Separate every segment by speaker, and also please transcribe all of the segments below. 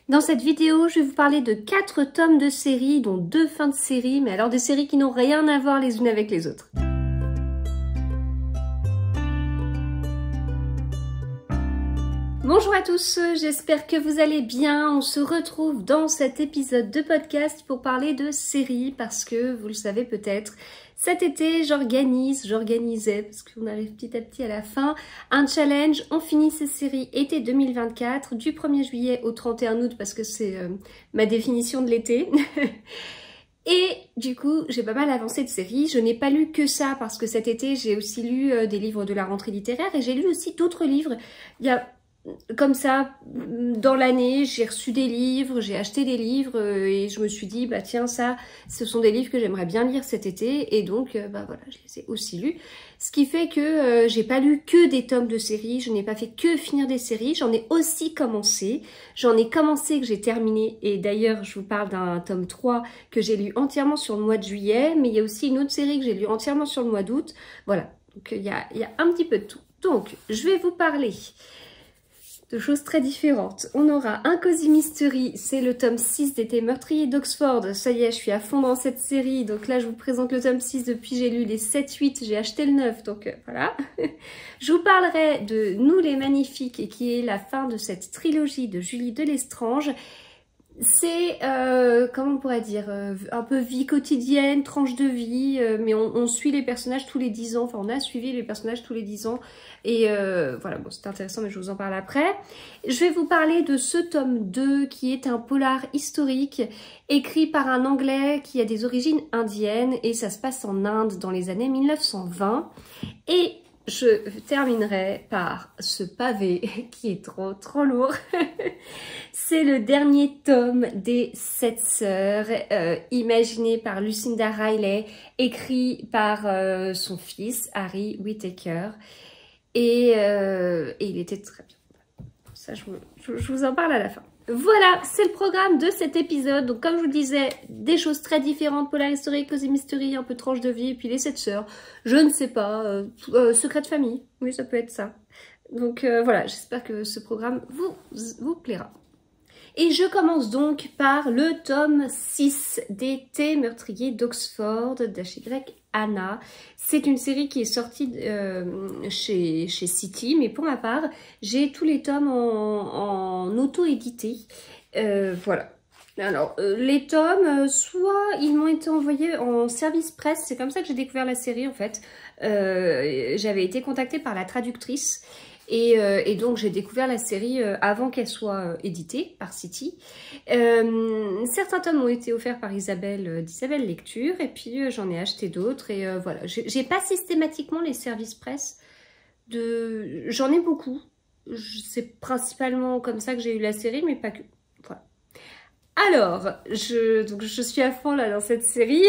Speaker 1: Dans cette vidéo, je vais vous parler de 4 tomes de séries, dont 2 fins de série, mais alors des séries qui n'ont rien à voir les unes avec les autres. Bonjour à tous, j'espère que vous allez bien. On se retrouve dans cet épisode de podcast pour parler de séries parce que, vous le savez peut-être, cet été j'organisais, parce qu'on arrive petit à petit à la fin, un challenge. On finit ces séries été 2024 du 1er juillet au 31 août parce que c'est ma définition de l'été. Et du coup, j'ai pas mal avancé de séries. Je n'ai pas lu que ça parce que cet été, j'ai aussi lu des livres de la rentrée littéraire et j'ai lu aussi d'autres livres. Il y a comme ça, dans l'année, j'ai reçu des livres, j'ai acheté des livres et je me suis dit, bah tiens, ça, ce sont des livres que j'aimerais bien lire cet été et donc, bah voilà, je les ai aussi lus. Ce qui fait que j'ai pas lu que des tomes de séries, je n'ai pas fait que finir des séries, j'en ai aussi commencé. J'en ai commencé que j'ai terminé et d'ailleurs, je vous parle d'un tome 3 que j'ai lu entièrement sur le mois de juillet, mais il y a aussi une autre série que j'ai lu entièrement sur le mois d'août. Voilà, donc il y a un petit peu de tout. Donc, je vais vous parler de choses très différentes. On aura un Cozy Mystery, c'est le tome 6 d'été meurtrier d'Oxford. Ça y est, je suis à fond dans cette série. Donc là, je vous présente le tome 6 depuis j'ai lu les 7-8, j'ai acheté le 9, donc voilà. Je vous parlerai de Nous les Magnifiques, qui est la fin de cette trilogie de Julie Delestrange. C'est, comment on pourrait dire, un peu vie quotidienne, tranche de vie, mais on suit les personnages tous les 10 ans, enfin on a suivi les personnages tous les 10 ans, et voilà, bon c'est intéressant mais je vous en parle après. Je vais vous parler de ce tome 2 qui est un polar historique, écrit par un Anglais qui a des origines indiennes, et ça se passe en Inde dans les années 1920, et je terminerai par ce pavé qui est trop lourd. C'est le dernier tome des 7 sœurs, imaginé par Lucinda Riley, écrit par son fils, Harry Whittaker. Et il était très bien. Ça, je vous en parle à la fin. Voilà, c'est le programme de cet épisode. Donc comme je vous le disais, des choses très différentes, polar historique, Cozy Mystery, un peu tranche de vie, et puis les 7 sœurs. Je ne sais pas, secret de famille, oui ça peut être ça. Donc voilà, j'espère que ce programme vous plaira. Et je commence donc par le tome 6 d'été meurtrier d'Oxford d'H.Y. Anna. C'est une série qui est sortie chez City, mais pour ma part, j'ai tous les tomes en auto-édité. Voilà. Alors, les tomes, soit ils m'ont été envoyés en service presse, c'est comme ça que j'ai découvert la série en fait. J'avais été contactée par la traductrice. Et donc j'ai découvert la série avant qu'elle soit éditée par City. Certains tomes ont été offerts par Isabelle d'Isabelle Lecture et puis j'en ai acheté d'autres et voilà. J'ai pas systématiquement les services presse, j'en ai beaucoup. C'est principalement comme ça que j'ai eu la série mais pas que. Voilà. Alors, donc je suis à fond là dans cette série,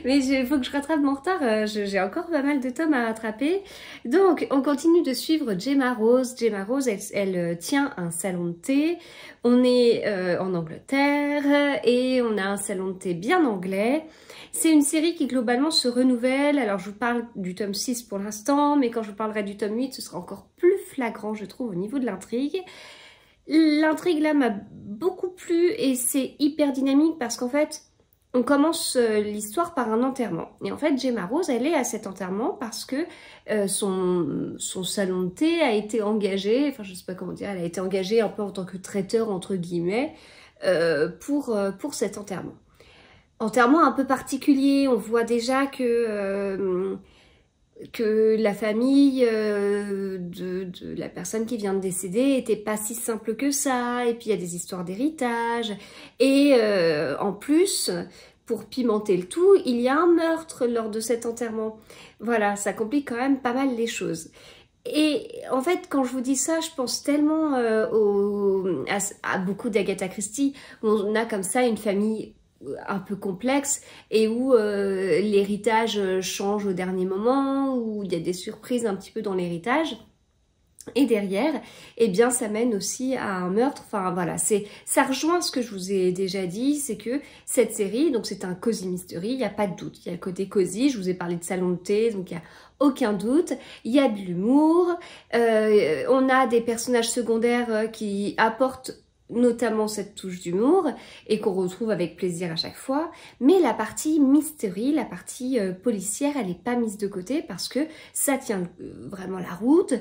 Speaker 1: mais il faut que je rattrape mon retard, j'ai encore pas mal de tomes à rattraper. Donc, on continue de suivre Gemma Rose. Gemma Rose, elle tient un salon de thé. On est en Angleterre et on a un salon de thé bien anglais. C'est une série qui globalement se renouvelle. Alors, je vous parle du tome 6 pour l'instant, mais quand je vous parlerai du tome 8, ce sera encore plus flagrant, je trouve, au niveau de l'intrigue. L'intrigue là m'a beaucoup plu et c'est hyper dynamique parce qu'en fait on commence l'histoire par un enterrement et en fait Gemma Rose elle est à cet enterrement parce que son salon de thé a été engagé, enfin je sais pas comment dire, elle a été engagée un peu en tant que traiteur entre guillemets pour cet enterrement. Enterrement un peu particulier, on voit déjà que la famille de la personne qui vient de décéder était pas si simple que ça, et puis il y a des histoires d'héritage, et en plus, pour pimenter le tout, il y a un meurtre lors de cet enterrement. Voilà, ça complique quand même pas mal les choses. Et en fait, quand je vous dis ça, je pense tellement à beaucoup d'Agatha Christie, où on a comme ça une famille un peu complexe et où l'héritage change au dernier moment, où il y a des surprises un petit peu dans l'héritage. Et derrière, eh bien, ça mène aussi à un meurtre. Enfin, voilà, ça rejoint ce que je vous ai déjà dit, c'est que cette série, donc c'est un Cozy Mystery, il n'y a pas de doute. Il y a le côté cosy, je vous ai parlé de salon de thé, donc il n'y a aucun doute. Il y a de l'humour, on a des personnages secondaires qui apportent notamment cette touche d'humour et qu'on retrouve avec plaisir à chaque fois, mais la partie mystery, la partie policière, elle n'est pas mise de côté parce que ça tient vraiment la route,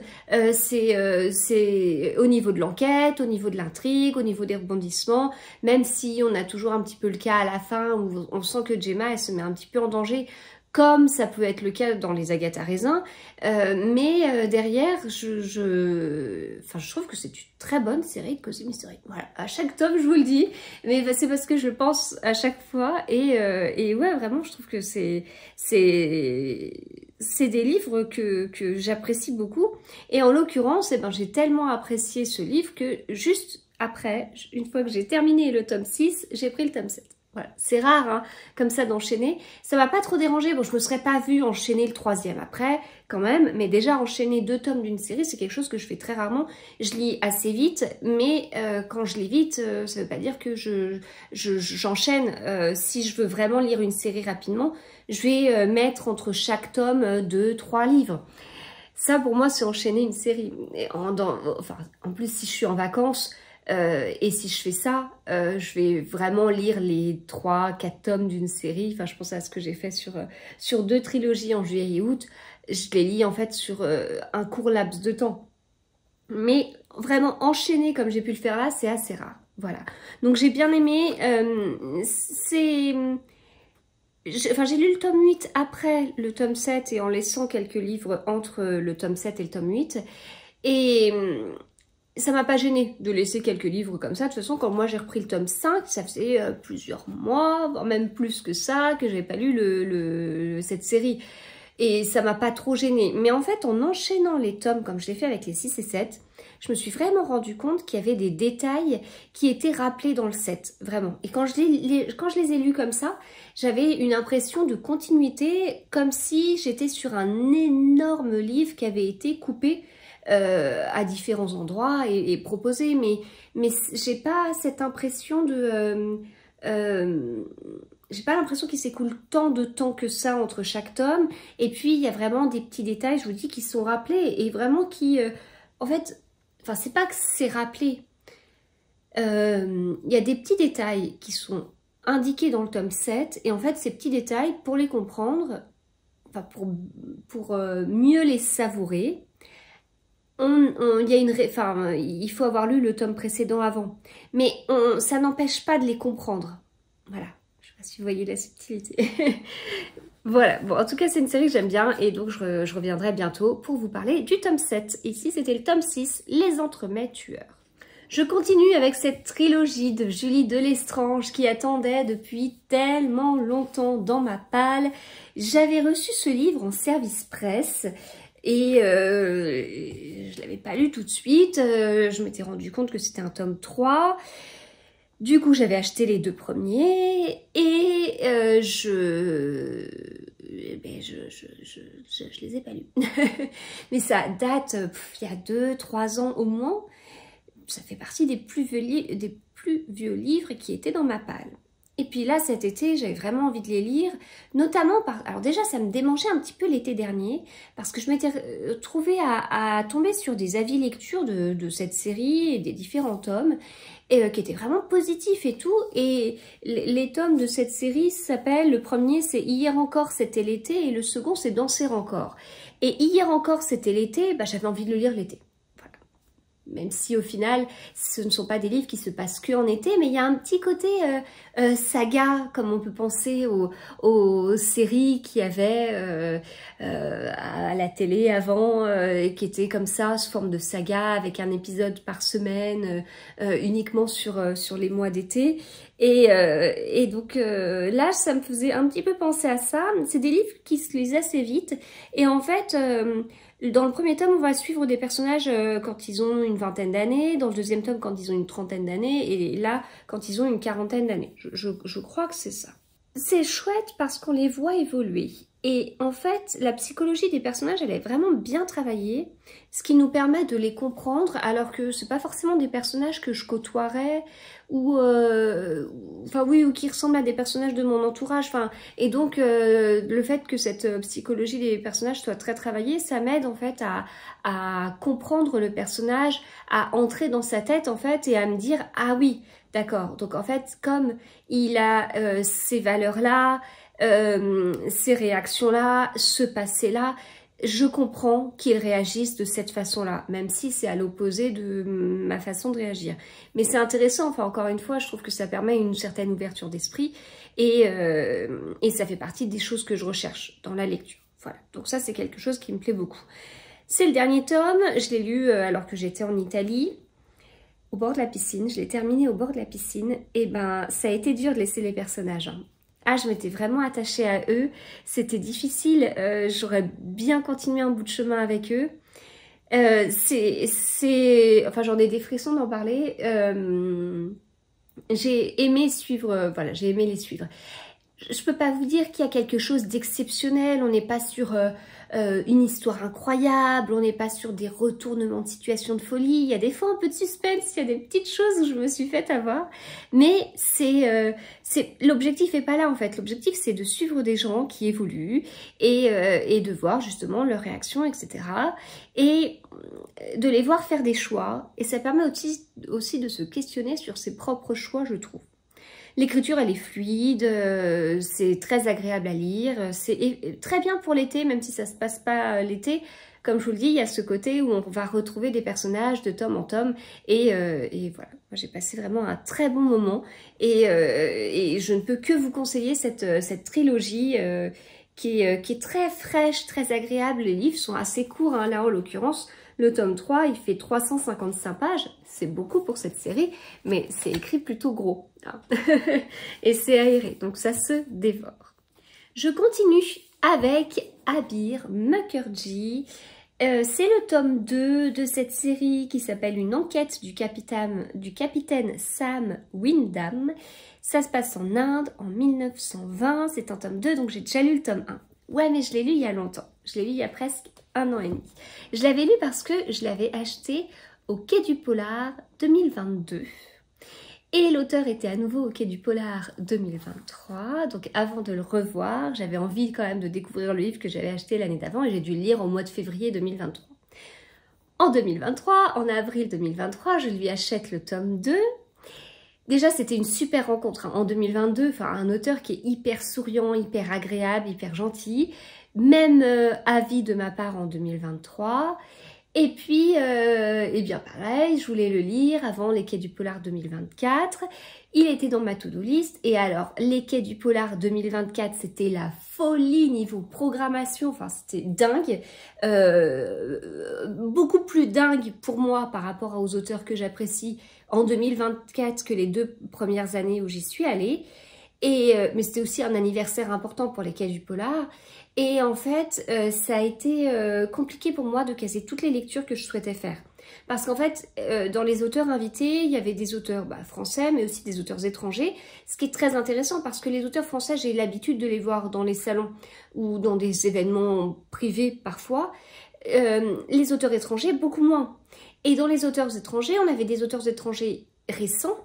Speaker 1: c'est au niveau de l'enquête, au niveau de l'intrigue, au niveau des rebondissements, même si on a toujours un petit peu le cas à la fin où on sent que Gemma elle se met un petit peu en danger, comme ça peut être le cas dans les Agatha Raisin, mais derrière, je trouve que c'est une très bonne série de Cozy Mystery. Voilà, à chaque tome, je vous le dis, mais c'est parce que je le pense à chaque fois, et ouais, vraiment, je trouve que c'est des livres que j'apprécie beaucoup, et en l'occurrence, eh ben, j'ai tellement apprécié ce livre que juste après, une fois que j'ai terminé le tome 6, j'ai pris le tome 7. Voilà, c'est rare hein, comme ça d'enchaîner. Ça m'a pas trop dérangé. Bon, je me serais pas vue enchaîner le 3e après, quand même. Mais déjà, enchaîner 2 tomes d'une série, c'est quelque chose que je fais très rarement. Je lis assez vite, mais quand je lis vite, ça veut pas dire que j'enchaîne. Si je veux vraiment lire une série rapidement, je vais mettre entre chaque tome 2-3 livres. Ça, pour moi, c'est enchaîner une série. Et en plus, si je suis en vacances... et si je fais ça, je vais vraiment lire les 3-4 tomes d'une série. Enfin, je pense à ce que j'ai fait sur 2 trilogies en juillet et août. Je les lis en fait sur un court laps de temps. Mais vraiment enchaîner comme j'ai pu le faire là, c'est assez rare. Voilà. Donc j'ai bien aimé. J'ai lu le tome 8 après le tome 7 et en laissant quelques livres entre le tome 7 et le tome 8. Et... ça m'a pas gêné de laisser quelques livres comme ça. De toute façon, quand moi j'ai repris le tome 5, ça faisait plusieurs mois, voire même plus que ça, que j'avais pas lu cette série. Et ça m'a pas trop gêné. Mais en fait, en enchaînant les tomes, comme je l'ai fait avec les 6 et 7, je me suis vraiment rendu compte qu'il y avait des détails qui étaient rappelés dans le 7, vraiment. Et quand je les ai lus comme ça, j'avais une impression de continuité, comme si j'étais sur un énorme livre qui avait été coupé à différents endroits et proposé, mais j'ai pas cette impression de j'ai pas l'impression qu'il s'écoule tant de temps que ça entre chaque tome. Et puis il y a vraiment des petits détails, je vous dis, qui sont rappelés et vraiment qui en fait, enfin c'est pas que c'est rappelé, il y a des petits détails qui sont indiqués dans le tome 7 et en fait ces petits détails, pour les comprendre, enfin pour mieux les savourer, il faut avoir lu le tome précédent avant. Mais ça n'empêche pas de les comprendre. Voilà. Je sais pas si vous voyez la subtilité. Voilà. Bon, en tout cas, c'est une série que j'aime bien. Et donc, je reviendrai bientôt pour vous parler du tome 7. Ici, c'était le tome 6, Les Entremets Tueurs. Je continue avec cette trilogie de Julie Delestrange qui attendait depuis tellement longtemps dans ma palle. J'avais reçu ce livre en service presse. Et je l'avais pas lu tout de suite, je m'étais rendu compte que c'était un tome 3. Du coup, j'avais acheté les 2 premiers et je les ai pas lus. Mais ça date il y a 2-3 ans au moins. Ça fait partie des plus vieux livres qui étaient dans ma palle. Et puis là, cet été, j'avais vraiment envie de les lire, notamment alors déjà, ça me démangeait un petit peu l'été dernier, parce que je m'étais trouvée à tomber sur des avis lecture de cette série et des différents tomes, et qui étaient vraiment positifs et tout. Et les tomes de cette série s'appellent, le premier c'est Hier encore c'était l'été, et le second c'est Danser encore. Et Hier encore c'était l'été, bah, j'avais envie de le lire l'été. Même si au final, ce ne sont pas des livres qui se passent que en été, mais il y a un petit côté saga, comme on peut penser aux séries qu'il y avait à la télé avant, et qui étaient comme ça, sous forme de saga, avec un épisode par semaine, uniquement sur les mois d'été. Et donc là, ça me faisait un petit peu penser à ça. C'est des livres qui se lisent assez vite, et en fait... dans le premier tome, on va suivre des personnages quand ils ont une vingtaine d'années, dans le deuxième tome quand ils ont une trentaine d'années, et là, quand ils ont une quarantaine d'années. Je crois que c'est ça. C'est chouette parce qu'on les voit évoluer. Et en fait, la psychologie des personnages, elle est vraiment bien travaillée, ce qui nous permet de les comprendre, alors que c'est pas forcément des personnages que je côtoierais, ou enfin oui, ou qui ressemblent à des personnages de mon entourage. Enfin, et donc le fait que cette psychologie des personnages soit très travaillée, ça m'aide en fait à comprendre le personnage, à entrer dans sa tête en fait, et à me dire ah oui, d'accord. Donc en fait, comme il a ces valeurs-là, ces réactions-là, ce passé-là, je comprends qu'ils réagissent de cette façon-là, même si c'est à l'opposé de ma façon de réagir. Mais c'est intéressant, enfin encore une fois, je trouve que ça permet une certaine ouverture d'esprit et ça fait partie des choses que je recherche dans la lecture. Voilà, donc ça c'est quelque chose qui me plaît beaucoup. C'est le dernier tome, je l'ai lu alors que j'étais en Italie, au bord de la piscine, je l'ai terminé au bord de la piscine, et ben ça a été dur de laisser les personnages, hein. Ah, je m'étais vraiment attachée à eux, c'était difficile, j'aurais bien continué un bout de chemin avec eux. Enfin j'en ai des frissons d'en parler, j'ai aimé suivre, voilà, j'ai aimé les suivre. Je peux pas vous dire qu'il y a quelque chose d'exceptionnel, on n'est pas sur une histoire incroyable, on n'est pas sur des retournements de situation de folie, il y a des fois un peu de suspense, il y a des petites choses où je me suis fait avoir, mais l'objectif est pas là en fait, l'objectif c'est de suivre des gens qui évoluent et de voir justement leurs réactions, etc. Et de les voir faire des choix, et ça permet aussi de se questionner sur ses propres choix, je trouve. L'écriture, elle est fluide, c'est très agréable à lire, c'est très bien pour l'été, même si ça se passe pas l'été. Comme je vous le dis, il y a ce côté où on va retrouver des personnages de tome en tome, et voilà. Moi, j'ai passé vraiment un très bon moment, et je ne peux que vous conseiller cette trilogie qui est très fraîche, très agréable. Les livres sont assez courts, hein. Là en l'occurrence, le tome 3, il fait 355 pages, c'est beaucoup pour cette série, mais c'est écrit plutôt gros, hein. Et c'est aéré, donc ça se dévore. Je continue avec Abir Mukherjee. C'est le tome 2 de cette série qui s'appelle Une enquête du capitaine Sam Wyndham. Ça se passe en Inde en 1920, c'est un tome 2, donc j'ai déjà lu le tome 1. Ouais, mais je l'ai lu il y a longtemps, je l'ai lu il y a presque 1 an et demi. Je l'avais lu parce que je l'avais acheté au Quai du Polar 2022. Et l'auteur était à nouveau au Quai du Polar 2023. Donc avant de le revoir, j'avais envie quand même de découvrir le livre que j'avais acheté l'année d'avant et j'ai dû le lire au mois de février 2023. En 2023, en avril 2023, je lui achète le tome 2. Déjà, c'était une super rencontre, hein. En 2022, enfin, un auteur qui est hyper souriant, hyper agréable, hyper gentil. Même avis de ma part en 2023. Et puis, eh bien pareil, je voulais le lire avant Les Quais du Polar 2024. Il était dans ma to-do list. Et alors, Les Quais du Polar 2024, c'était la folie niveau programmation. Enfin, c'était dingue. Beaucoup plus dingue pour moi par rapport aux auteurs que j'apprécie en 2024 que les 2 premières années où j'y suis allée. Mais c'était aussi un anniversaire important pour Les Quais du Polar. Et en fait, ça a été compliqué pour moi de caser toutes les lectures que je souhaitais faire. Parce qu'en fait, dans les auteurs invités, il y avait des auteurs français, mais aussi des auteurs étrangers. Ce qui est très intéressant parce que les auteurs français, j'ai l'habitude de les voir dans les salons ou dans des événements privés parfois. Les auteurs étrangers, beaucoup moins. Et dans les auteurs étrangers, on avait des auteurs étrangers récents,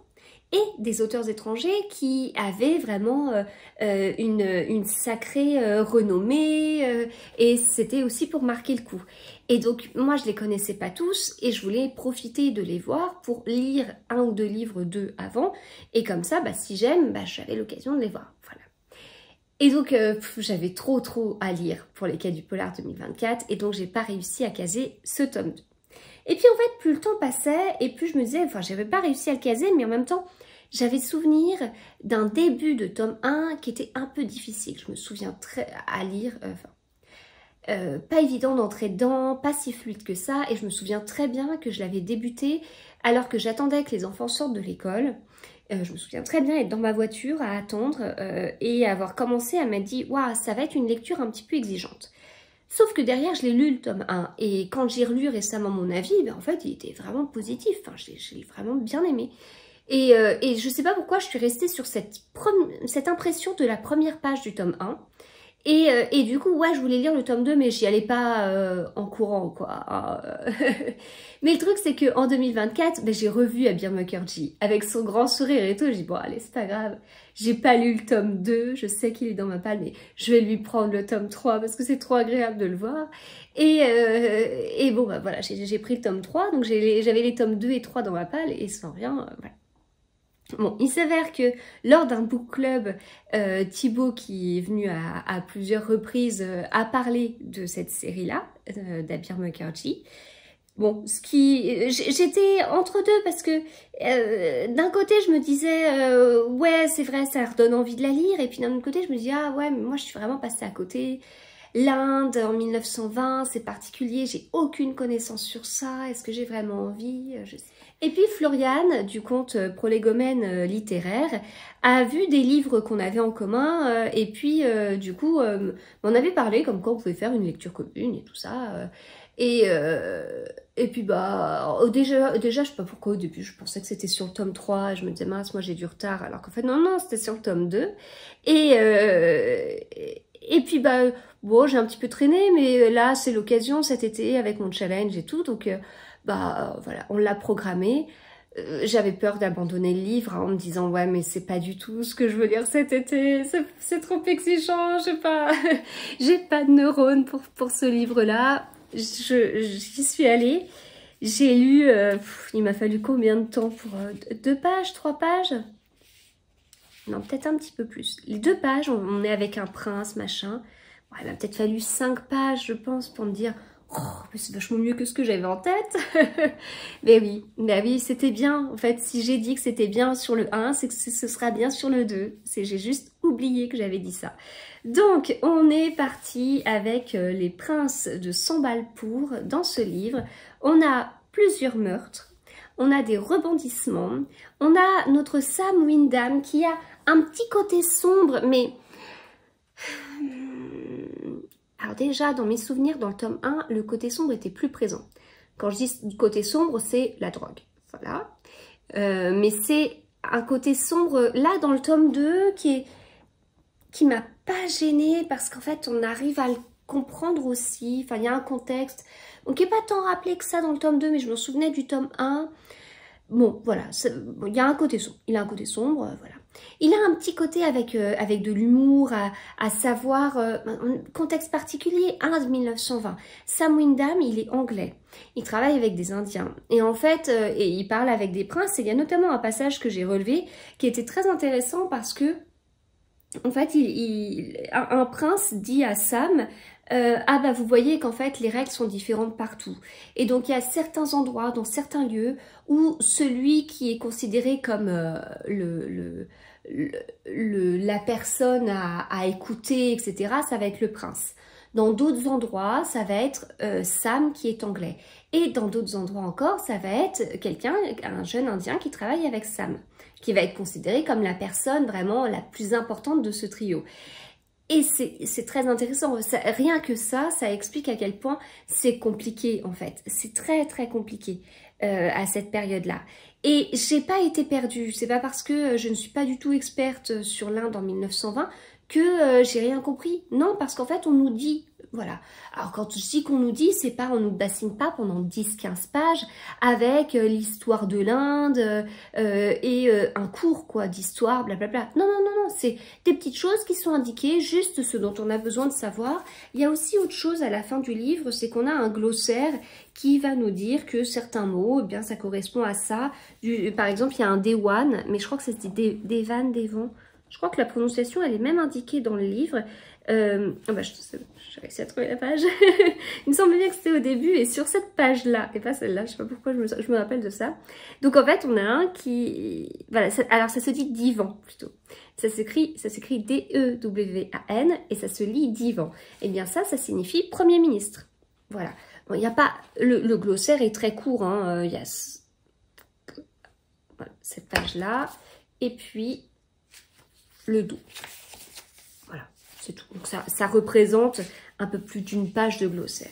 Speaker 1: et des auteurs étrangers qui avaient vraiment une sacrée renommée, et c'était aussi pour marquer le coup. Et donc moi je les connaissais pas tous et je voulais profiter de les voir pour lire 1 ou 2 livres d'eux avant, et comme ça si j'aime, j'avais l'occasion de les voir. Voilà. Et donc j'avais trop à lire pour Les Quais du Polar 2024, et donc j'ai pas réussi à caser ce tome 2. Et puis en fait, plus le temps passait, et plus je me disais, enfin j'avais pas réussi à le caser, mais en même temps, j'avais souvenir d'un début de tome 1 qui était un peu difficile. Je me souviens très à lire, pas évident d'entrer dedans, pas si fluide que ça, et je me souviens très bien que je l'avais débuté alors que j'attendais que les enfants sortent de l'école. Je me souviens très bien être dans ma voiture à attendre et avoir commencé à m'être dit « Waouh, ça va être une lecture un petit peu exigeante ». Sauf que derrière, je l'ai lu le tome 1, et quand j'ai relu récemment mon avis, en fait, il était vraiment positif, enfin, je l'ai vraiment bien aimé. Et je sais pas pourquoi je suis restée sur cette impression de la première page du tome 1, Et du coup, ouais, je voulais lire le tome 2, mais j'y allais pas en courant, quoi. Mais le truc, c'est qu'en 2024, ben, j'ai revu Abir Mukherjee avec son grand sourire et tout. J'ai dit, bon, allez, c'est pas grave. J'ai pas lu le tome 2, je sais qu'il est dans ma palle, mais je vais lui prendre le tome 3 parce que c'est trop agréable de le voir. Et bon, bah voilà, j'ai pris le tome 3, donc j'avais les tomes 2 et 3 dans ma palle, et sans rien, voilà. Bon, il s'avère que lors d'un book club, Thibaut, qui est venu à plusieurs reprises, a parlé de cette série-là, d'Abir Mukherjee. Bon, j'étais entre deux parce que d'un côté je me disais ouais c'est vrai ça redonne envie de la lire, et puis d'un autre côté je me dis ah ouais mais moi je suis vraiment passée à côté. L'Inde en 1920 c'est particulier, j'ai aucune connaissance sur ça, est-ce que j'ai vraiment envie, je sais. Et puis Floriane du compte Prolégomène littéraire a vu des livres qu'on avait en commun et puis du coup on avait parlé comme quoi on pouvait faire une lecture commune et tout ça. Et puis bah déjà je sais pas pourquoi au début je pensais que c'était sur le tome 3, je me disais mince moi j'ai du retard, alors qu'en fait non c'était sur le tome 2. Et puis bah bon j'ai un petit peu traîné, mais là c'est l'occasion cet été avec mon challenge et tout, donc bah voilà on l'a programmé. J'avais peur d'abandonner le livre en me disant ouais mais c'est pas du tout ce que je veux lire cet été, c'est trop exigeant, j'ai pas de neurones pour ce livre là. J'y suis allée, j'ai lu, il m'a fallu combien de temps pour 2 pages, 3 pages? Non, peut-être un petit peu plus. Les 2 pages, on est avec un prince, machin. Bon, il m'a peut-être fallu 5 pages, je pense, pour me dire oh, c'est vachement mieux que ce que j'avais en tête. Mais oui, c'était bien. En fait, si j'ai dit que c'était bien sur le 1, c'est que ce sera bien sur le 2. J'ai juste oublié que j'avais dit ça. Donc, on est parti avec les princes de Sambalpur dans ce livre. On a plusieurs meurtres, on a des rebondissements, on a notre Sam Wyndham qui a un petit côté sombre, mais... Alors déjà, dans mes souvenirs, dans le tome 1, le côté sombre était plus présent. Quand je dis côté sombre, c'est la drogue. Voilà. Mais c'est un côté sombre, là, dans le tome 2, qui m'a pas gênée, parce qu'en fait, on arrive à le comprendre aussi. Enfin, il y a un contexte. Donc, qui n'est pas tant rappelé que ça dans le tome 2, mais je me souvenais du tome 1. Bon, voilà. Il y a un côté sombre. Il a un côté sombre, voilà. Il a un petit côté avec de l'humour, à savoir, un contexte particulier, 1920. Sam Wyndham, il est anglais. Il travaille avec des Indiens. Et en fait, et il parle avec des princes. Et il y a notamment un passage que j'ai relevé qui était très intéressant parce que, en fait, un prince dit à Sam... ah bah vous voyez qu'en fait les règles sont différentes partout, et donc il y a certains endroits, dans certains lieux, où celui qui est considéré comme la personne à écouter, etc., ça va être le prince. Dans d'autres endroits, ça va être Sam qui est anglais. Et dans d'autres endroits encore, ça va être un jeune indien qui travaille avec Sam, qui va être considéré comme la personne vraiment la plus importante de ce trio. Et c'est très intéressant, rien que ça explique à quel point c'est compliqué en fait. C'est très très compliqué à cette période-là. Et j'ai pas été perdue, c'est pas parce que je ne suis pas du tout experte sur l'Inde en 1920 que j'ai rien compris. Non, parce qu'en fait on nous dit, voilà. Alors quand je dis qu'on nous dit, c'est pas, on nous bassine pas pendant 10-15 pages avec l'histoire de l'Inde et un cours quoi d'histoire, blablabla. Non, c'est des petites choses qui sont indiquées, juste ce dont on a besoin de savoir. Il y a aussi autre chose à la fin du livre, c'est qu'on a un glossaire qui va nous dire que certains mots, eh bien ça correspond à ça. Par exemple, il y a un Dewan, mais je crois que c'est Devan. Je crois que la prononciation, elle est même indiquée dans le livre. Bah, j'ai réussi à trouver la page. Il me semble bien que c'était au début, et sur cette page-là, et pas celle-là, je sais pas pourquoi je me rappelle de ça. Donc en fait, on a un qui... Voilà, alors ça se dit divan plutôt. Ça s'écrit D-E-W-A-N, et ça se lit divan. Et bien ça signifie Premier ministre. Voilà. Bon, il n'y a pas... Le glossaire est très court, hein. Il y a voilà, cette page-là, et puis le dos. Voilà, c'est tout. Donc ça représente un peu plus d'une page de glossaire.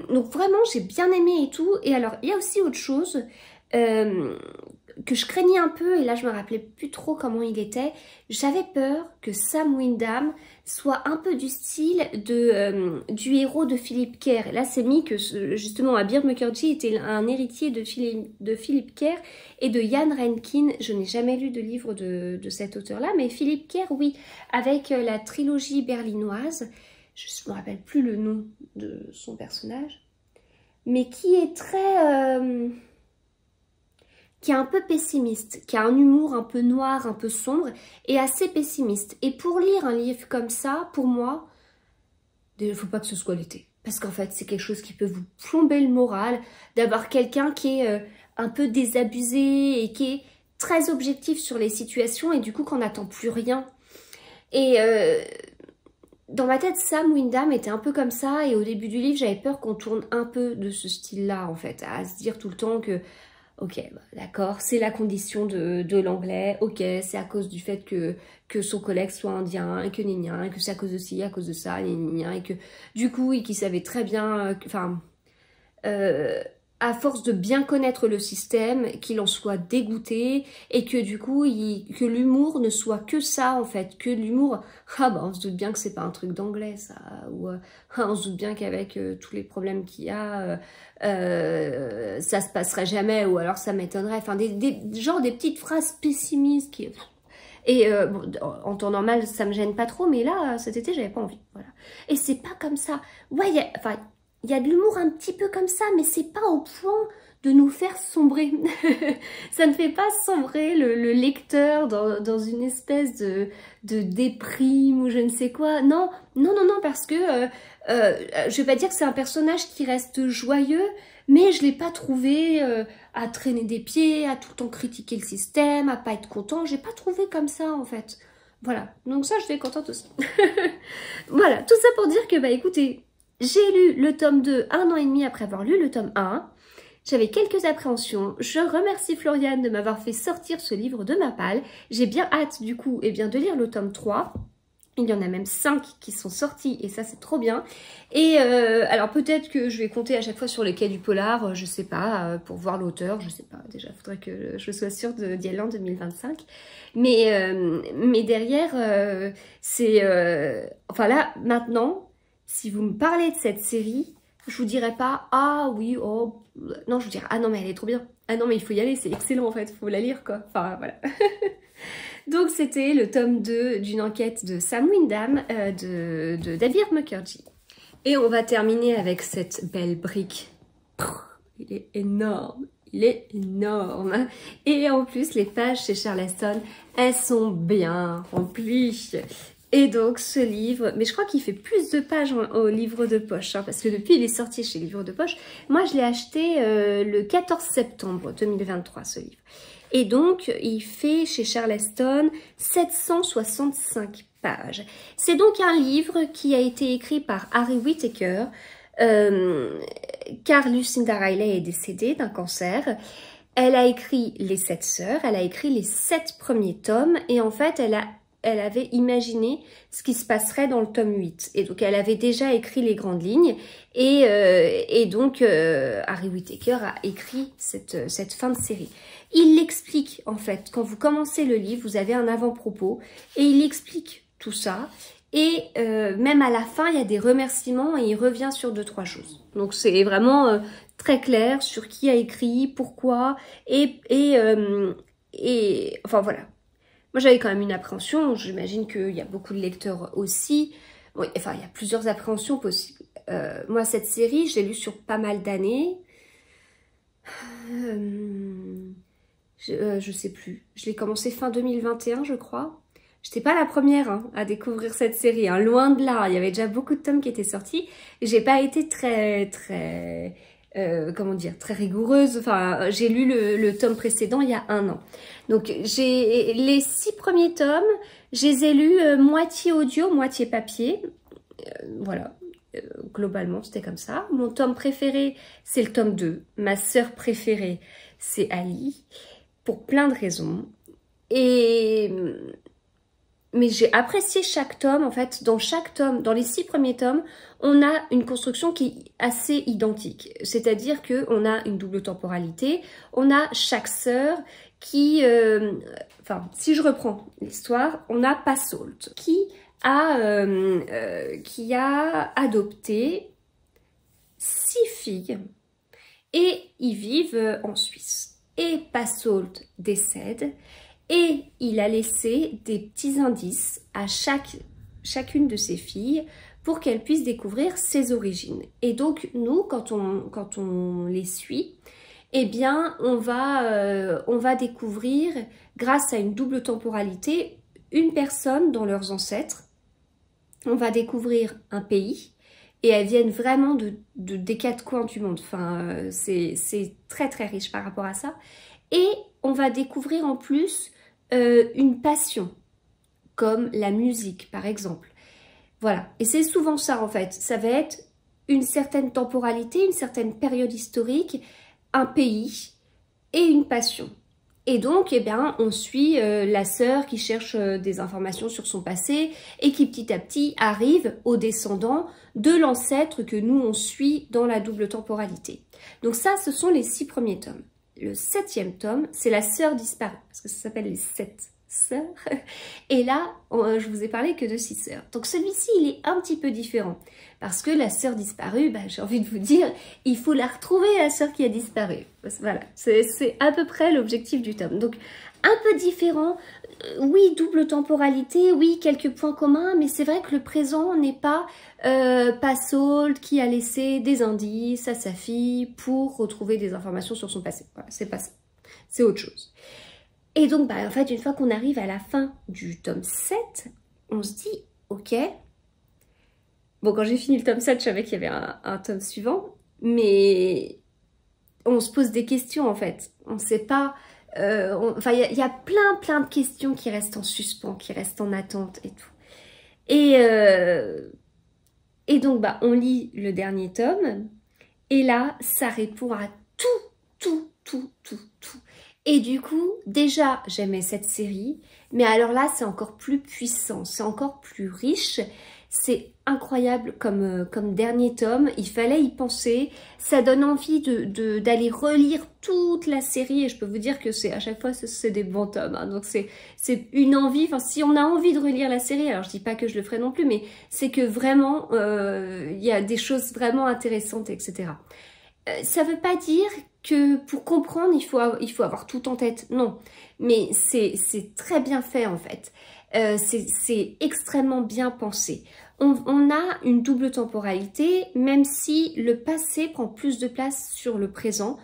Speaker 1: Donc vraiment, j'ai bien aimé et tout. Et alors, il y a aussi autre chose. que je craignais un peu, et là je me rappelais plus trop comment il était. J'avais peur que Sam Wyndham soit un peu du style du héros de Philip Kerr. Et là c'est mis que justement Abir Mukherjee était un héritier de Philip Kerr et de Ian Rankin. Je n'ai jamais lu de livre de cet auteur-là, mais Philip Kerr, oui, avec la trilogie berlinoise. Je ne me rappelle plus le nom de son personnage, mais qui est très... qui est un peu pessimiste, qui a un humour un peu noir, un peu sombre, et assez pessimiste. Et pour lire un livre comme ça, pour moi, il ne faut pas que ce soit l'été. Parce qu'en fait, c'est quelque chose qui peut vous plomber le moral, d'avoir quelqu'un qui est un peu désabusé et qui est très objectif sur les situations, et du coup, qu'on n'attend plus rien. Et dans ma tête, Sam Wyndham était un peu comme ça, et au début du livre, j'avais peur qu'on tourne un peu de ce style-là, en fait, à se dire tout le temps que ok, bah, d'accord, c'est la condition de l'anglais, ok, c'est à cause du fait que son collègue soit indien, et que gna, que c'est à cause de ci, à cause de ça, gna, et que du coup, et qu'il savait très bien, enfin, à force de bien connaître le système, qu'il en soit dégoûté, et que du coup, que l'humour ne soit que ça, en fait, que l'humour, ah bah on se doute bien que c'est pas un truc d'anglais, ça, ou on se doute bien qu'avec tous les problèmes qu'il y a, ça se passerait jamais, ou alors ça m'étonnerait, enfin, genre des petites phrases pessimistes qui... Et bon, en temps normal, ça me gêne pas trop, mais là, cet été, j'avais pas envie, voilà. Et c'est pas comme ça, ouais, enfin... Il y a de l'humour un petit peu comme ça, mais c'est pas au point de nous faire sombrer. Ça ne fait pas sombrer le lecteur dans une espèce de déprime ou je ne sais quoi. Non, non, non, non, parce que je vais pas dire que c'est un personnage qui reste joyeux, mais je l'ai pas trouvé à traîner des pieds, à tout le temps critiquer le système, à pas être content. J'ai pas trouvé comme ça en fait. Voilà, donc ça je suis contente aussi. Voilà, tout ça pour dire que bah écoutez, j'ai lu le tome 2 un an et demi après avoir lu le tome 1. J'avais quelques appréhensions. Je remercie Floriane de m'avoir fait sortir ce livre de ma palle. J'ai bien hâte du coup de lire le tome 3. Il y en a même 5 qui sont sortis et ça c'est trop bien. Et alors peut-être que je vais compter à chaque fois sur les quais du polar, je sais pas, pour voir l'auteur, je sais pas. Déjà, il faudrait que je sois sûre d'y aller en 2025. Mais derrière, enfin là, maintenant... Si vous me parlez de cette série, je vous dirai pas « Ah oui, oh... » Non, je vous dirai « Ah non, mais elle est trop bien. Ah non, mais il faut y aller, c'est excellent en fait, il faut la lire quoi. » Enfin, voilà. Donc, c'était le tome 2 d'une enquête de Sam Wyndham de Abir Mukherjee. Et on va terminer avec cette belle brique. Il est énorme. Il est énorme. Et en plus, les pages chez Charleston, elles sont bien remplies. Et donc ce livre, mais je crois qu'il fait plus de pages au livre de poche, hein, parce que depuis il est sorti chez Livre de Poche. Moi je l'ai acheté le 14 septembre 2023 ce livre. Et donc il fait chez Charleston 765 pages. C'est donc un livre qui a été écrit par Harry Whittaker, car Lucinda Riley est décédée d'un cancer. Elle a écrit Les 7 sœurs, elle a écrit les 7 premiers tomes et en fait elle avait imaginé ce qui se passerait dans le tome 8. Et donc, elle avait déjà écrit les grandes lignes. Et donc, Harry Whittaker a écrit cette fin de série. Il l'explique, en fait. Quand vous commencez le livre, vous avez un avant-propos. Et il explique tout ça. Et même à la fin, il y a des remerciements et il revient sur 2-3 choses. Donc, c'est vraiment très clair sur qui a écrit, pourquoi. Enfin, voilà. Moi, j'avais quand même une appréhension. J'imagine qu'il y a beaucoup de lecteurs aussi. Bon, enfin, il y a plusieurs appréhensions possibles. Moi, cette série, je l'ai lue sur pas mal d'années. Je sais plus. Je l'ai commencé fin 2021, je crois. J'étais pas la première à découvrir cette série. Loin de là. Il y avait déjà beaucoup de tomes qui étaient sortis. J'ai pas été très... comment dire, très rigoureuse. Enfin, j'ai lu le tome précédent il y a 1 an. Donc, j'ai les 6 premiers tomes, je les ai lus moitié audio, moitié papier. Voilà, globalement, c'était comme ça. Mon tome préféré, c'est le tome 2. Ma sœur préférée, c'est Ali, pour plein de raisons. Mais j'ai apprécié chaque tome, en fait, dans chaque tome, dans les 6 premiers tomes, on a une construction qui est assez identique. C'est-à-dire qu'on a une double temporalité, on a chaque sœur qui, enfin, si je reprends l'histoire, on a Passault qui a adopté 6 filles et ils vivent en Suisse. Et Passault décède et il a laissé des petits indices à chacune de ses filles pour qu'elles puissent découvrir ses origines. Et donc nous, quand on les suit, eh bien on va découvrir, grâce à une double temporalité, une personne dans leurs ancêtres. On va découvrir un pays et elles viennent vraiment des 4 coins du monde. Enfin, c'est très très riche par rapport à ça. Et on va découvrir en plus une passion, comme la musique par exemple. Voilà, et c'est souvent ça en fait. Ça va être une certaine temporalité, une certaine période historique, un pays et une passion. Et donc, eh bien, on suit la sœur qui cherche des informations sur son passé et qui petit à petit arrive aux descendants de l'ancêtre que nous on suit dans la double temporalité. Donc ça, ce sont les 6 premiers tomes. Le 7e tome, c'est la sœur disparue, parce que ça s'appelle les 7 sœurs. Et là, je vous ai parlé que de 6 sœurs. Donc celui-ci, il est un petit peu différent. Parce que la sœur disparue, bah, j'ai envie de vous dire, il faut la retrouver, la sœur qui a disparu. Voilà, c'est à peu près l'objectif du tome. Donc un peu différent, oui, double temporalité, oui, quelques points communs, mais c'est vrai que le présent n'est pas Passault qui a laissé des indices à sa fille pour retrouver des informations sur son passé. Voilà, c'est pas ça, c'est autre chose. Et donc, bah, en fait, une fois qu'on arrive à la fin du tome 7, on se dit, ok. Bon, quand j'ai fini le tome 7, je savais qu'il y avait un tome suivant, mais on se pose des questions, en fait. On ne sait pas... Enfin, il y a plein de questions qui restent en suspens, qui restent en attente et tout. Et donc, bah, on lit le dernier tome, et là, ça répond à tout. Et du coup, déjà, j'aimais cette série, mais alors là, c'est encore plus puissant, c'est encore plus riche. C'est incroyable comme dernier tome, il fallait y penser. Ça donne envie d'aller relire toute la série, et je peux vous dire que à chaque fois, c'est des bons tomes. Hein. Donc c'est une envie, enfin si on a envie de relire la série, alors je dis pas que je le ferai non plus, mais c'est que vraiment, il y a des choses vraiment intéressantes, etc. Ça veut pas dire que pour comprendre, il faut avoir tout en tête. Non, mais c'est très bien fait en fait. C'est extrêmement bien pensé. On a une double temporalité, même si le passé prend plus de place sur le présent.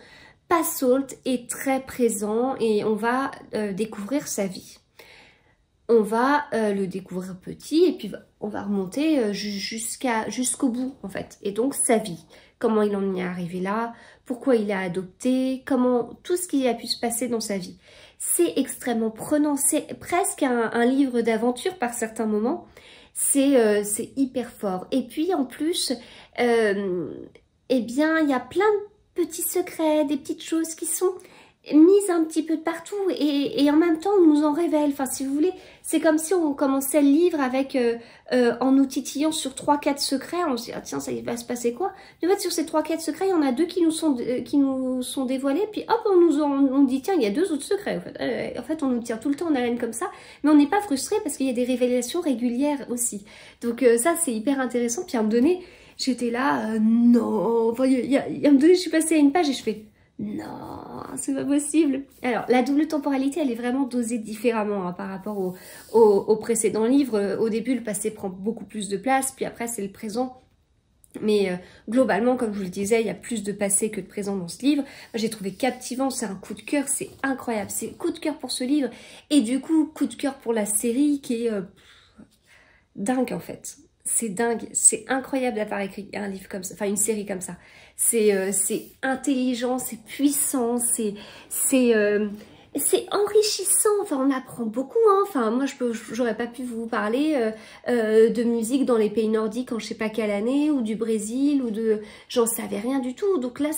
Speaker 1: Passault est très présent et on va découvrir sa vie. On va le découvrir petit et puis on va remonter jusqu'au bout en fait. Et donc sa vie, comment il en est arrivé là, pourquoi il a adopté, comment tout ce qui a pu se passer dans sa vie. C'est extrêmement prenant, c'est presque un livre d'aventure par certains moments. C'est hyper fort. Et puis en plus, eh bien, il y a plein de petits secrets, des petites choses qui sont mises un petit peu de partout et en même temps on nous en révèle. Enfin, si vous voulez, c'est comme si on commençait le livre avec en nous titillant sur 3-4 secrets. On se dit, ah, tiens, ça va se passer quoi? En fait, sur ces 3-4 secrets, il y en a 2 qui nous sont dévoilés, puis hop, on dit, tiens, il y a 2 autres secrets. En fait, on nous tient tout le temps en haleine comme ça, mais on n'est pas frustré parce qu'il y a des révélations régulières aussi. Donc ça, c'est hyper intéressant. Puis à un moment donné, j'étais là, non, enfin, à un moment donné, je suis passée à une page et je fais, non, c'est pas possible. Alors, la double temporalité, elle est vraiment dosée différemment hein, par rapport au précédent livre. Au début, le passé prend beaucoup plus de place, puis après, c'est le présent. Mais globalement, comme je vous le disais, il y a plus de passé que de présent dans ce livre. J'ai trouvé captivant, c'est un coup de cœur, c'est incroyable. C'est coup de cœur pour ce livre. Et du coup, coup de cœur pour la série qui est dingue en fait. C'est dingue, c'est incroyable d'avoir écrit un livre comme ça, enfin une série comme ça. C'est intelligent, c'est puissant, c'est enrichissant, enfin on apprend beaucoup. Hein. Enfin moi j'aurais pas pu vous parler de musique dans les pays nordiques en je sais pas quelle année, ou du Brésil, ou de... J'en savais rien du tout. Donc là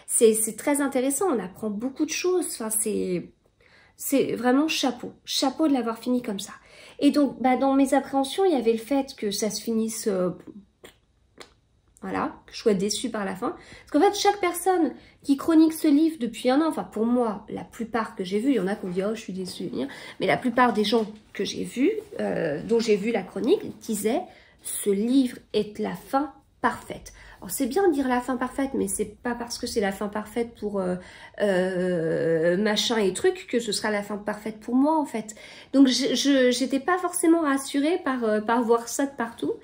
Speaker 1: c'est très intéressant, on apprend beaucoup de choses. Enfin c'est vraiment chapeau de l'avoir fini comme ça. Et donc, bah, dans mes appréhensions, il y avait le fait que ça se finisse voilà, que je sois déçue par la fin. Parce qu'en fait, chaque personne qui chronique ce livre depuis un an, enfin pour moi, la plupart que j'ai vu, il y en a qui ont dit « Oh, je suis déçue », mais la plupart des gens que j'ai vus, dont j'ai vu la chronique, disaient « Ce livre est la fin parfaite ». Alors c'est bien de dire la fin parfaite, mais c'est pas parce que c'est la fin parfaite pour machin et truc que ce sera la fin parfaite pour moi en fait. Donc j'étais pas forcément rassurée par voir ça de partout.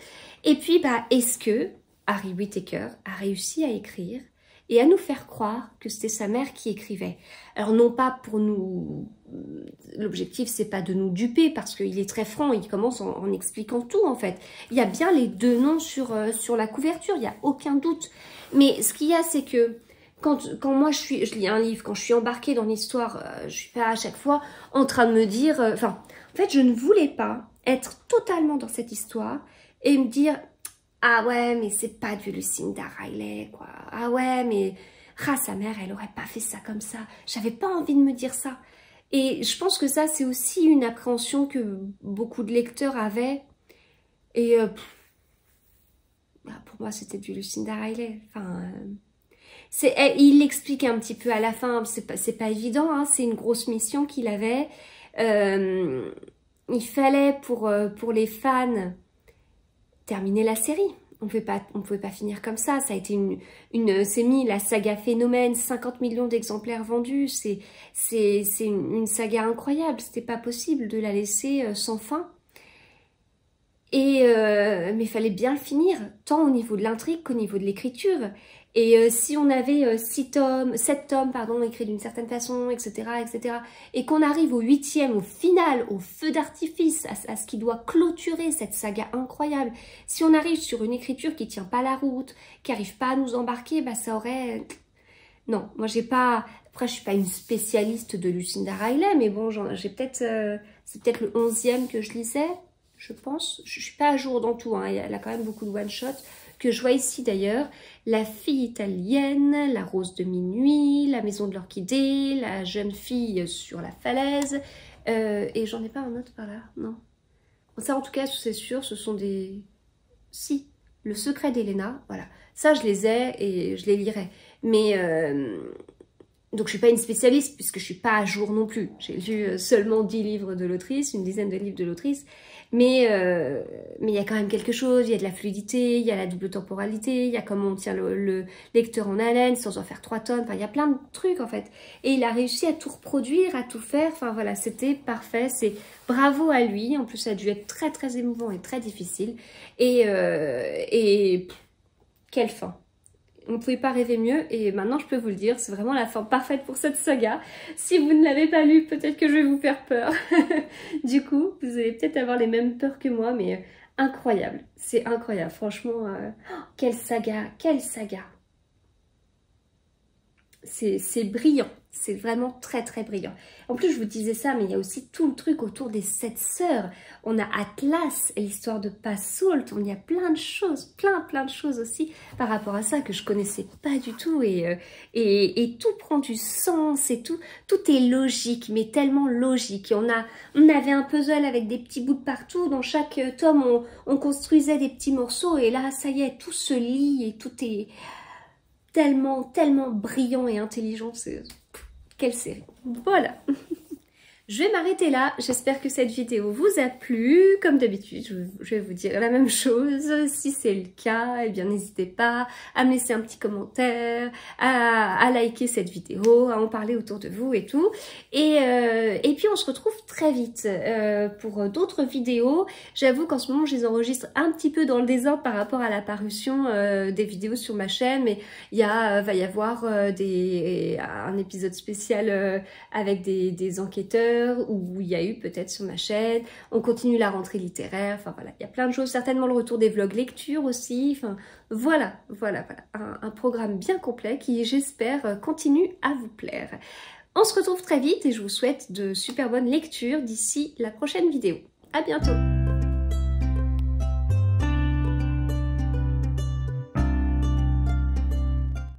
Speaker 1: Et puis bah est-ce que Harry Whittaker a réussi à écrire et à nous faire croire que c'était sa mère qui écrivait. Alors non pas pour nous... L'objectif c'est pas de nous duper parce qu'il est très franc, il commence en expliquant tout en fait. Il y a bien les deux noms sur la couverture, il n'y a aucun doute. Mais ce qu'il y a c'est que quand moi je lis un livre, quand je suis embarquée dans l'histoire, je suis pas à chaque fois en train de me dire... en fait je ne voulais pas être totalement dans cette histoire et me dire... Ah ouais, mais c'est pas du Lucinda Riley, quoi. Ah ouais, mais sa mère, elle aurait pas fait ça comme ça. J'avais pas envie de me dire ça. Et je pense que ça, c'est aussi une appréhension que beaucoup de lecteurs avaient. Et pour moi, c'était du Lucinda Riley. Enfin, il l'explique un petit peu à la fin. C'est pas évident, hein, c'est une grosse mission qu'il avait. Il fallait pour les fans... terminer la série. On pouvait pas finir comme ça. Ça a été la saga phénomène, 50 millions d'exemplaires vendus. C'est une saga incroyable. C'était pas possible de la laisser sans fin. Mais il fallait bien le finir, tant au niveau de l'intrigue qu'au niveau de l'écriture. Et si on avait 7 tomes, écrits d'une certaine façon, etc., et qu'on arrive au 8e, au final, au feu d'artifice, à ce qui doit clôturer cette saga incroyable, si on arrive sur une écriture qui tient pas la route, qui n'arrive pas à nous embarquer, bah ça aurait... Non, moi j'ai pas... Après, je suis pas une spécialiste de Lucinda Riley, mais bon, j'ai peut-être... c'est peut-être le 11e que je lisais, je pense. Je suis pas à jour dans tout, hein. Elle a quand même beaucoup de one-shot que je vois ici d'ailleurs. La fille italienne, la rose de minuit, la maison de l'orchidée, la jeune fille sur la falaise. Et j'en ai pas un autre par là, non. Ça en tout cas, c'est sûr, ce sont des... Si, le secret d'Helena, voilà. Ça, je les ai et je les lirai. Mais... Donc, je suis pas une spécialiste puisque je suis pas à jour non plus. J'ai lu seulement 10 livres de l'autrice, une dizaine de livres de l'autrice. Mais il y a quand même quelque chose, il y a de la fluidité, il y a la double temporalité, il y a comment on tient le lecteur en haleine sans en faire 3 tonnes. Enfin, il y a plein de trucs en fait. Et il a réussi à tout reproduire, à tout faire. Enfin voilà, c'était parfait. C'est bravo à lui. En plus, ça a dû être très très émouvant et très difficile. Et quelle fin! On ne pouvait pas rêver mieux et maintenant je peux vous le dire, c'est vraiment la fin parfaite pour cette saga. Si vous ne l'avez pas lu, peut-être que je vais vous faire peur. Du coup, vous allez peut-être avoir les mêmes peurs que moi, mais incroyable. C'est incroyable, franchement. Quelle saga, quelle saga. C'est brillant, c'est vraiment très très brillant. En plus je vous disais ça, mais il y a aussi tout le truc autour des 7 sœurs. On a Atlas, l'histoire de Passault, il y a plein de choses, plein de choses aussi par rapport à ça que je connaissais pas du tout et tout prend du sens et tout est logique, mais tellement logique. Et on avait un puzzle avec des petits bouts de partout, dans chaque tome on construisait des petits morceaux et là ça y est, tout se lie et tout est... tellement brillant et intelligent, quelle série. Voilà. Je vais m'arrêter là, j'espère que cette vidéo vous a plu. Comme d'habitude, je vais vous dire la même chose. Si c'est le cas, eh bien n'hésitez pas à me laisser un petit commentaire, à liker cette vidéo, à en parler autour de vous et tout. Et puis on se retrouve très vite pour d'autres vidéos. J'avoue qu'en ce moment, je les enregistre un petit peu dans le désordre par rapport à la parution des vidéos sur ma chaîne. Mais va y avoir un épisode spécial avec des enquêteurs, où il y a eu peut-être sur ma chaîne, on continue la rentrée littéraire, enfin voilà, il y a plein de choses, certainement le retour des vlogs lecture aussi, enfin voilà, un programme bien complet qui j'espère continue à vous plaire. On se retrouve très vite et je vous souhaite de super bonnes lectures d'ici la prochaine vidéo. À bientôt!